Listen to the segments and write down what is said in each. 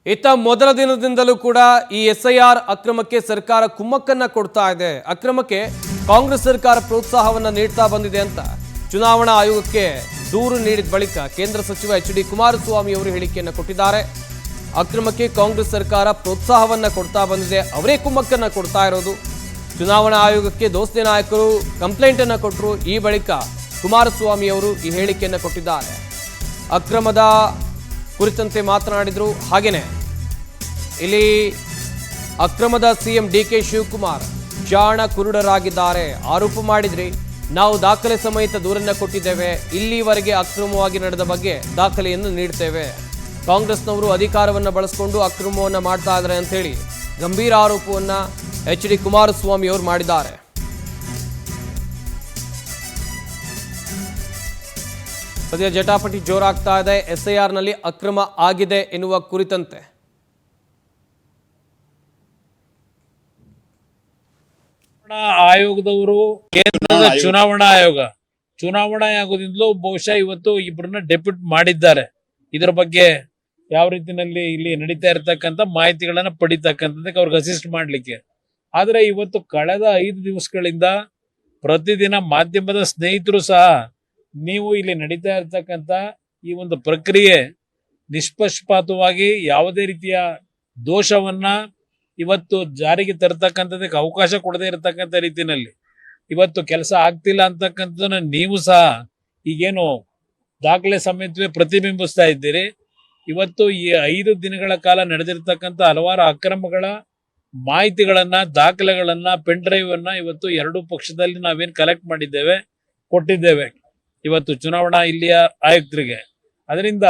ಇತ್ತ ಮೊದಲ ದಿನದಿಂದಲೂ ಕೂಡ ಈ SIR ಅಕ್ರಮಕ್ಕೆ ಸರ್ಕಾರ ಕುಮ್ಮಕ್ಕನ್ನ ಕೊಡ್ತಾ ಇದೆ. ಅಕ್ರಮಕ್ಕೆ ಕಾಂಗ್ರೆಸ್ ಸರ್ಕಾರ ಪ್ರೋತ್ಸಾಹವನ್ನ ನೀಡ್ತಾ ಬಂದಿದೆ ಅಂತ ಚುನಾವಣಾ ಆಯೋಗಕ್ಕೆ ದೂರು ನೀಡಿದ ಬಳಿಕ ಕೇಂದ್ರ ಸಚಿವ HD ಕುಮಾರಸ್ವಾಮಿ ಅವರು ಹೇಳಿಕೆಯನ್ನು ಕೊಟ್ಟಿದ್ದಾರೆ. ಅಕ್ರಮಕ್ಕೆ ಕಾಂಗ್ರೆಸ್ ಸರ್ಕಾರ ಪ್ರೋತ್ಸಾಹವನ್ನ ಕೊಡ್ತಾ ಬಂದಿದೆ, ಅವರೇ ಕುಮ್ಮಕ್ಕನ್ನ ಕೊಡ್ತಾ ಇರೋದು. ಚುನಾವಣಾ ಆಯೋಗಕ್ಕೆ ದೋಸ್ತಿ ನಾಯಕರು ಕಂಪ್ಲೇಂಟ್ ಅನ್ನು ಕೊಟ್ಟರು. ಈ ಬಳಿಕ ಕುಮಾರಸ್ವಾಮಿ ಅವರು ಈ ಹೇಳಿಕೆಯನ್ನು ಕೊಟ್ಟಿದ್ದಾರೆ. ಅಕ್ರಮದ ಕುರಿತಂತೆ ಮಾತನಾಡಿದರು. ಹಾಗೇನೆ ಇಲ್ಲಿ ಅಕ್ರಮದ CM DK ಶಿವಕುಮಾರ್ ಜಾಣ ಕುರುಡರಾಗಿದ್ದಾರೆ, ಆರೋಪ ಮಾಡಿದ್ರಿ, ನಾವು ದಾಖಲೆ ಸಮೇತ ದೂರನ್ನ ಕೊಟ್ಟಿದ್ದೇವೆ, ಇಲ್ಲಿವರೆಗೆ ಅಕ್ರಮವಾಗಿ ನಡೆದ ಬಗ್ಗೆ ದಾಖಲೆಯನ್ನು ನೀಡ್ತೇವೆ, ಕಾಂಗ್ರೆಸ್ನವರು ಅಧಿಕಾರವನ್ನು ಬಳಸಿಕೊಂಡು ಅಕ್ರಮವನ್ನು ಮಾಡ್ತಾ ಇದ್ದಾರೆ ಅಂತ ಹೇಳಿ ಗಂಭೀರ ಆರೋಪವನ್ನ HD ಕುಮಾರಸ್ವಾಮಿ ಅವರು ಮಾಡಿದ್ದಾರೆ. ಸದ್ಯ ಜಟಾಪಟಿ ಜೋರಾಗ್ತಾ ಇದೆ. SIR ನಲ್ಲಿ ಅಕ್ರಮ ಆಗಿದೆ ಎನ್ನುವ ಕುರಿತಂತೆ ಆಯೋಗದವರು ಕೇಂದ್ರದ ಚುನಾವಣಾ ಆಯೋಗದಿಂದಲೂ ಬಹುಶಃ ಇವತ್ತು ಇಬ್ಬರನ್ನ ಡೆಪ್ಯೂಟ್ ಮಾಡಿದ್ದಾರೆ. ಇದರ ಬಗ್ಗೆ ಯಾವ ರೀತಿನಲ್ಲಿ ಇಲ್ಲಿ ನಡೀತಾ ಇರತಕ್ಕಂತ ಮಾಹಿತಿಗಳನ್ನ ಪಡಿತಕ್ಕಂಥದ್ದಕ್ಕೆ ಅವ್ರಿಗೆ ಅಸಿಸ್ಟ್ ಮಾಡ್ಲಿಕ್ಕೆ. ಆದ್ರೆ ಇವತ್ತು ಕಳೆದ 5 ದಿವಸಗಳಿಂದ ಪ್ರತಿದಿನ ಮಾಧ್ಯಮದ ಸ್ನೇಹಿತರು ಸಹ ನೀವು ಇಲ್ಲಿ ನಡೀತಾ ಇರತಕ್ಕಂತ ಈ ಒಂದು ಪ್ರಕ್ರಿಯೆ ನಿಷ್ಪಕ್ಷಪಾತವಾಗಿ ಯಾವುದೇ ರೀತಿಯ ದೋಷವನ್ನ ಇವತ್ತು ಜಾರಿಗೆ ತರತಕ್ಕಂಥದಕ್ಕೆ ಅವಕಾಶ ಕೊಡದೇ ಇರತಕ್ಕಂಥ ರೀತಿಯಲ್ಲಿ ಇವತ್ತು ಕೆಲಸ ಆಗ್ತಿಲ್ಲ ಅಂತಕ್ಕಂಥದ್ದನ್ನ ನೀವು ಸಹ ಈಗೇನು ದಾಖಲೆ ಸಮೇತವೇ ಪ್ರತಿಬಿಂಬಿಸ್ತಾ ಇದ್ದೀರಿ. ಇವತ್ತು ಈ 5 ದಿನಗಳ ಕಾಲ ನಡೆದಿರ್ತಕ್ಕಂಥ ಹಲವಾರು ಅಕ್ರಮಗಳ ಮಾಹಿತಿಗಳನ್ನ, ದಾಖಲೆಗಳನ್ನ, ಪೆನ್ ಡ್ರೈವ್ ಅನ್ನ ಇವತ್ತು ಎರಡೂ ಪಕ್ಷದಲ್ಲಿ ನಾವೇನ್ ಕಲೆಕ್ಟ್ ಮಾಡಿದ್ದೇವೆ, ಕೊಟ್ಟಿದ್ದೇವೆ ಇವತ್ತು ಚುನಾವಣಾ ಇಲ್ಲಿಯ ಆಯುಕ್ತರಿಗೆ. ಅದರಿಂದ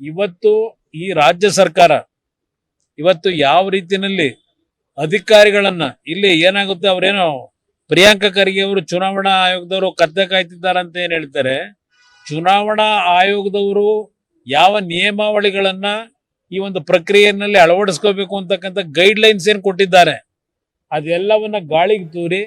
ಇವತ್ತು ಈ ರಾಜ್ಯ ಸರ್ಕಾರ ಇವತ್ತು ಯಾವ ರೀತಿಯಲ್ಲಿ ಅಧಿಕಾರಿಗಳನ್ನ ಇಲ್ಲಿ ಏನಾಗುತ್ತೆ, ಅವ್ರೇನೋ ಪ್ರಿಯಾಂಕಾ ಖರ್ಗೆ ಅವರು ಚುನಾವಣಾ ಆಯೋಗದವರು ಕತ್ತೆ ಕಾಯ್ತಿದ್ದಾರೆ ಅಂತ ಏನ್ ಹೇಳ್ತಾರೆ, ಚುನಾವಣಾ ಆಯೋಗದವರು ಯಾವ ನಿಯಮಾವಳಿಗಳನ್ನ ಈ ಒಂದು ಪ್ರಕ್ರಿಯೆಯಲ್ಲಿ ಅಳವಡಿಸ್ಕೋಬೇಕು ಅಂತಕ್ಕಂಥ ಗೈಡ್ ಲೈನ್ಸ್ ಏನ್ ಕೊಟ್ಟಿದ್ದಾರೆ ಅದೆಲ್ಲವನ್ನ ಗಾಳಿಗೆ ತೂರಿ